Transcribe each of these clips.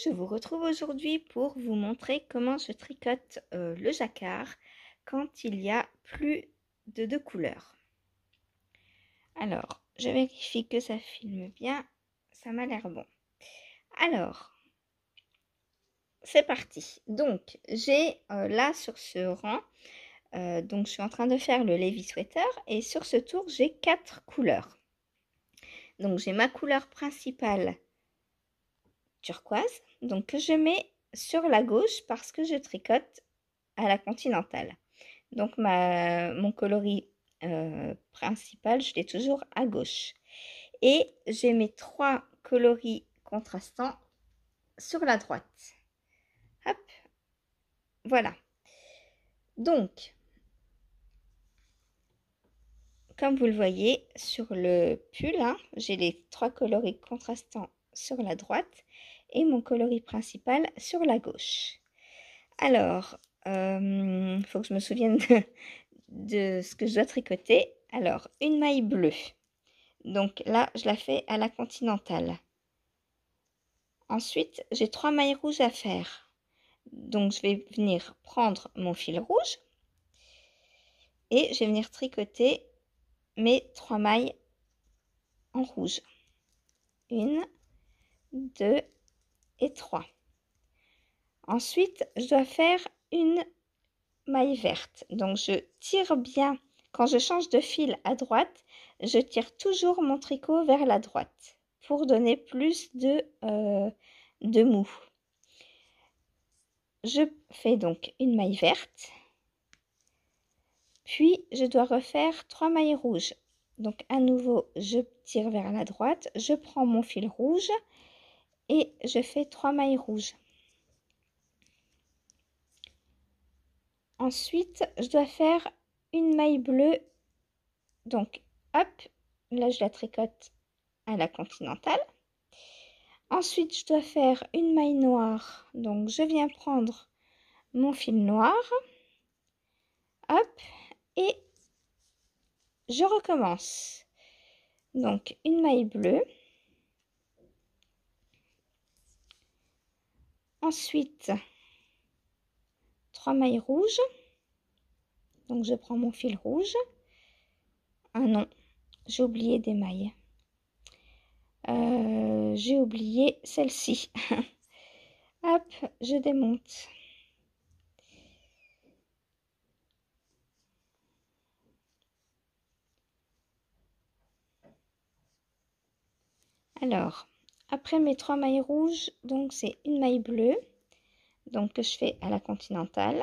je vous retrouve aujourd'hui pour vous montrer comment je tricote le jacquard quand il y a plus de 2 couleurs. Alors, je vérifie que ça filme bien, ça m'a l'air bon. Alors, c'est parti. Donc, j'ai là sur ce rang, donc je suis en train de faire le Levi Sweater et sur ce tour, j'ai 4 couleurs. Donc, j'ai ma couleur principale turquoise, donc que je mets sur la gauche parce que je tricote à la continentale. Donc mon coloris principal, je l'ai toujours à gauche. Et j'ai mes 3 coloris contrastants sur la droite. Hop, voilà. Donc, comme vous le voyez sur le pull, hein, j'ai les 3 coloris contrastants sur la droite et mon coloris principal sur la gauche. Alors, faut que je me souvienne de ce que je dois tricoter. Alors, une maille bleue. Donc là, je la fais à la continentale. Ensuite, j'ai 3 mailles rouges à faire. Donc, je vais venir prendre mon fil rouge et je vais venir tricoter mes 3 mailles en rouge. 1, 2 et 3. Ensuite, je dois faire une maille verte. Donc, je tire bien. Quand je change de fil à droite, je tire toujours mon tricot vers la droite pour donner plus de mou. Je fais donc une maille verte, puis je dois refaire 3 mailles rouges. Donc à nouveau, je tire vers la droite, je prends mon fil rouge et je fais 3 mailles rouges. Ensuite, je dois faire une maille bleue. Donc hop, là je la tricote à la continentale. Ensuite, je dois faire une maille noire. Donc je viens prendre mon fil noir. Hop, et je recommence. Donc une maille bleue. Ensuite, 3 mailles rouges. Donc je prends mon fil rouge. Ah non, j'ai oublié des mailles. J'ai oublié celle-ci. Hop, je démonte. Alors, après mes 3 mailles rouges, donc c'est une maille bleue, donc que je fais à la continentale,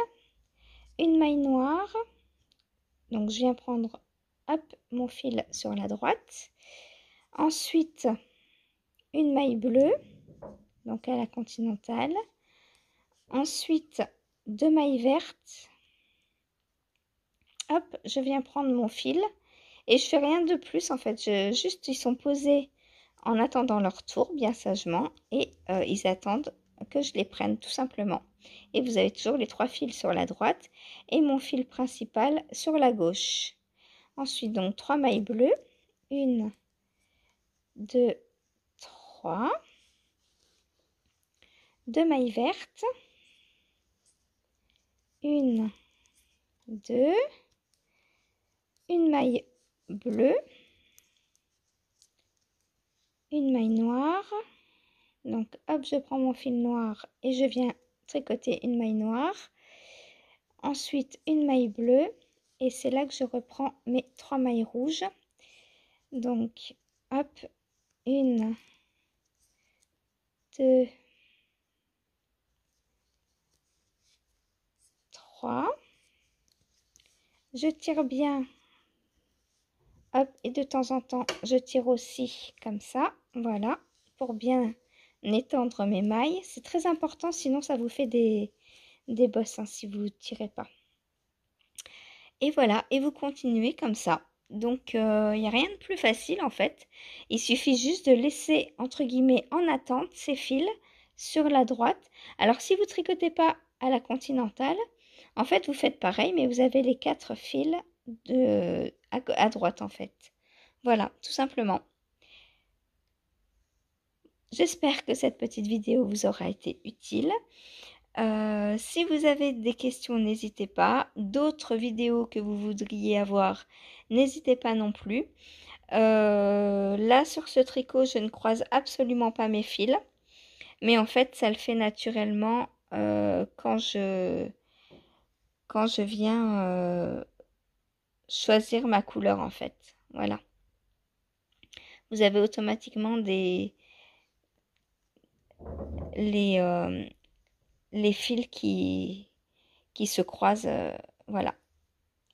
une maille noire, donc je viens prendre hop mon fil sur la droite, ensuite une maille bleue, donc à la continentale, ensuite 2 mailles vertes, hop, je viens prendre mon fil et je fais rien de plus en fait, juste ils sont posés en attendant leur tour bien sagement et ils attendent que je les prenne tout simplement. Et vous avez toujours les 3 fils sur la droite et mon fil principal sur la gauche. Ensuite donc 3 mailles bleues, 1, 2, 3, 2 mailles vertes, 1, 2, une maille bleue, une maille noire. Donc hop, je prends mon fil noir et je viens tricoter une maille noire. Ensuite une maille bleue et c'est là que je reprends mes 3 mailles rouges. Donc hop, 1, 2, 3. Je tire bien. Hop, et de temps en temps, je tire aussi comme ça. Voilà, pour bien étendre mes mailles. C'est très important, sinon ça vous fait des bosses hein, si vous ne tirez pas. Et voilà, et vous continuez comme ça. Donc, il n'y a rien de plus facile en fait. Il suffit juste de laisser, entre guillemets, en attente ces fils sur la droite. Alors, si vous ne tricotez pas à la continentale, en fait, vous faites pareil, mais vous avez les 4 fils à droite en fait. Voilà, tout simplement. j'espère que cette petite vidéo vous aura été utile. Si vous avez des questions, n'hésitez pas. D'autres vidéos que vous voudriez avoir, n'hésitez pas non plus. Là, sur ce tricot, je ne croise absolument pas mes fils. Mais en fait, ça le fait naturellement quand je viens choisir ma couleur, en fait. Voilà. Vous avez automatiquement les, euh, les fils qui se croisent, voilà,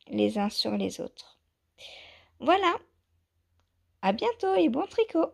les uns sur les autres. Voilà, à bientôt et bon tricot!